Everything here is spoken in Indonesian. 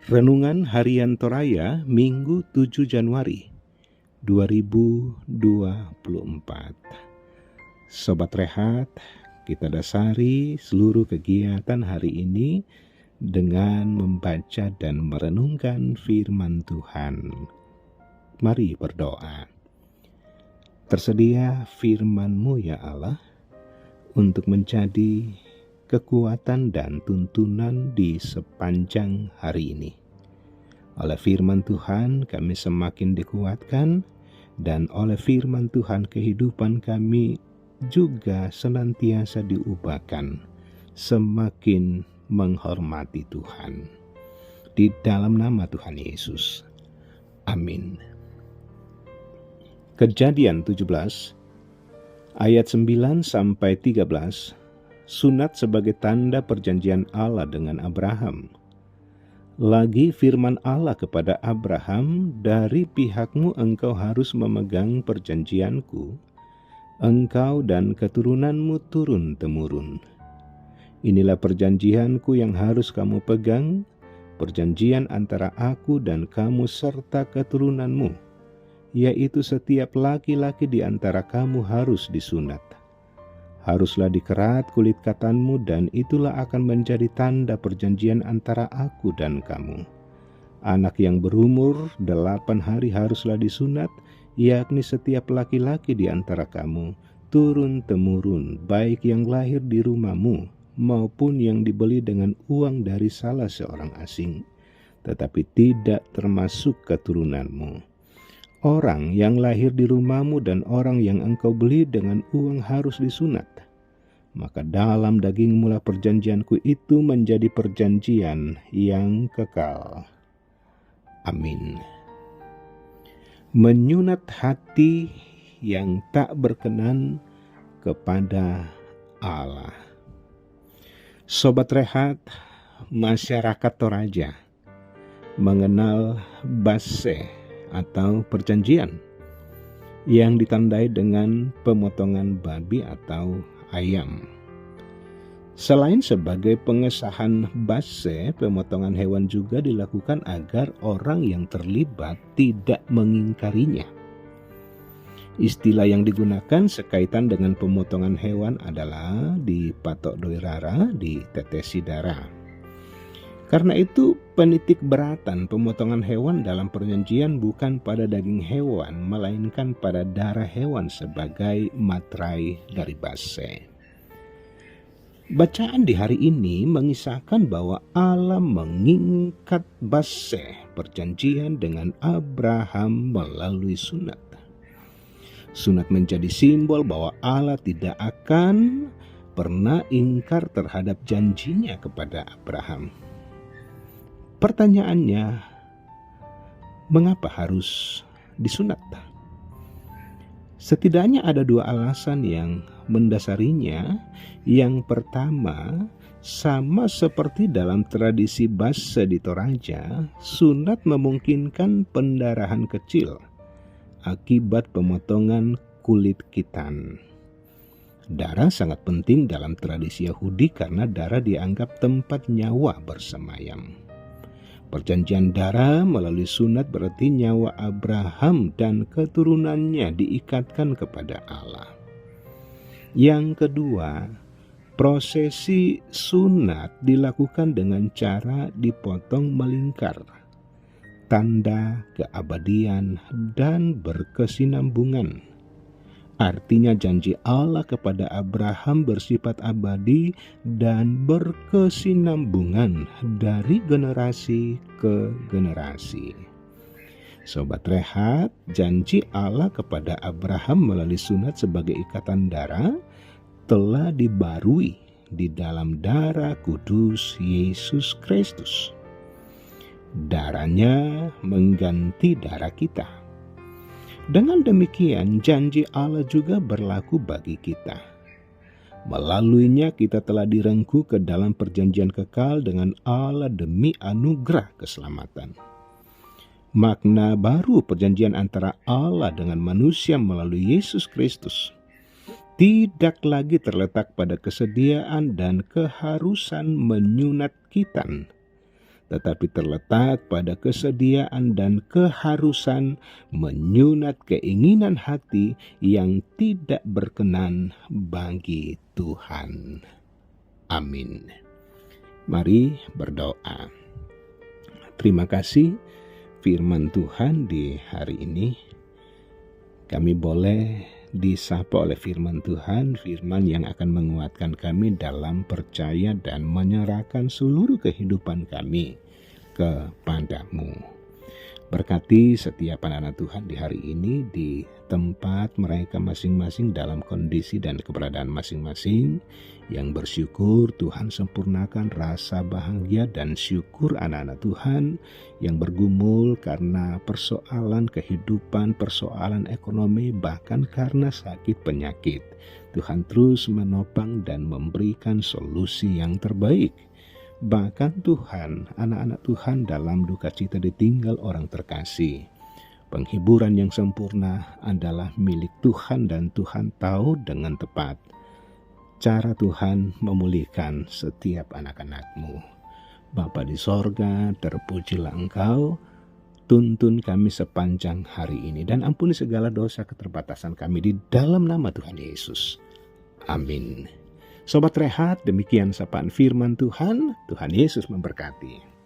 Renungan Harian Toraya Minggu 7 Januari 2024. Sobat Rehat, kita dasari seluruh kegiatan hari ini dengan membaca dan merenungkan firman Tuhan. Mari berdoa. Tersedia firman-Mu ya Allah untuk menjadi kekuatan dan tuntunan di sepanjang hari ini. Oleh firman Tuhan kami semakin dikuatkan, dan oleh firman Tuhan kehidupan kami juga senantiasa diubahkan, semakin menghormati Tuhan. Di dalam nama Tuhan Yesus. Amin. Kejadian 17 ayat 9 sampai 13. Sunat sebagai tanda perjanjian Allah dengan Abraham. Lagi firman Allah kepada Abraham, dari pihakmu engkau harus memegang perjanjianku, engkau dan keturunanmu turun-temurun. Inilah perjanjianku yang harus kamu pegang, perjanjian antara aku dan kamu serta keturunanmu, yaitu setiap laki-laki di antara kamu harus disunat. Haruslah dikerat kulit katanmu, dan itulah akan menjadi tanda perjanjian antara aku dan kamu. Anak yang berumur 8 hari haruslah disunat, yakni setiap laki-laki di antara kamu, turun-temurun, baik yang lahir di rumahmu, maupun yang dibeli dengan uang dari salah seorang asing, tetapi tidak termasuk keturunanmu. Orang yang lahir di rumahmu dan orang yang engkau beli dengan uang harus disunat. Maka dalam dagingmu lah perjanjianku itu menjadi perjanjian yang kekal. Amin. Menyunat hati yang tak berkenan kepada Allah. Sobat Rehat, masyarakat Toraja mengenal Baseh atau perjanjian yang ditandai dengan pemotongan babi atau ayam. Selain sebagai pengesahan Baseh, pemotongan hewan juga dilakukan agar orang yang terlibat tidak mengingkarinya. Istilah yang digunakan sekaitan dengan pemotongan hewan adalah dipatok doirara, ditetesi darah. Karena itu penitik beratan pemotongan hewan dalam perjanjian bukan pada daging hewan, melainkan pada darah hewan sebagai materai dari Baseh. Bacaan di hari ini mengisahkan bahwa Allah mengikat Baseh perjanjian dengan Abraham melalui sunat. Sunat menjadi simbol bahwa Allah tidak akan pernah ingkar terhadap janjinya kepada Abraham. Pertanyaannya, mengapa harus disunat? Setidaknya ada 2 alasan yang mendasarinya. Yang pertama, sama seperti dalam tradisi Baseh di Toraja, sunat memungkinkan pendarahan kecil akibat pemotongan kulit khitan. Darah sangat penting dalam tradisi Yahudi karena darah dianggap tempat nyawa bersemayam. Perjanjian darah melalui sunat berarti nyawa Abraham dan keturunannya diikatkan kepada Allah. Yang kedua, prosesi sunat dilakukan dengan cara dipotong melingkar, tanda keabadian dan berkesinambungan. Artinya janji Allah kepada Abraham bersifat abadi dan berkesinambungan dari generasi ke generasi. Sobat Rehat, janji Allah kepada Abraham melalui sunat sebagai ikatan darah telah dibarui di dalam darah kudus Yesus Kristus. Darahnya mengganti darah kita. Dengan demikian, janji Allah juga berlaku bagi kita. Melaluinya kita telah direngkuh ke dalam perjanjian kekal dengan Allah demi anugerah keselamatan. Makna baru perjanjian antara Allah dengan manusia melalui Yesus Kristus tidak lagi terletak pada kesediaan dan keharusan menyunat khitan, tetapi terletak pada kesediaan dan keharusan menyunat keinginan hati yang tidak berkenan bagi Tuhan. Amin. Mari berdoa. Terima kasih firman Tuhan di hari ini. Kami boleh disapa oleh firman Tuhan, firman yang akan menguatkan kami dalam percaya dan menyerahkan seluruh kehidupan kami kepadamu. Berkati setiap anak-anak Tuhan di hari ini di tempat mereka masing-masing dalam kondisi dan keberadaan masing-masing. Yang bersyukur Tuhan sempurnakan rasa bahagia dan syukur anak-anak Tuhan yang bergumul karena persoalan kehidupan, persoalan ekonomi, bahkan karena sakit penyakit. Tuhan terus menopang dan memberikan solusi yang terbaik. Bahkan Tuhan, anak-anak Tuhan dalam duka cita ditinggal orang terkasih. Penghiburan yang sempurna adalah milik Tuhan dan Tuhan tahu dengan tepat cara Tuhan memulihkan setiap anak-anak-Mu. Bapa di sorga, terpujilah Engkau, tuntun kami sepanjang hari ini dan ampuni segala dosa keterbatasan kami di dalam nama Tuhan Yesus. Amin. Sobat Rehat, demikian sapaan firman Tuhan. Tuhan Yesus memberkati.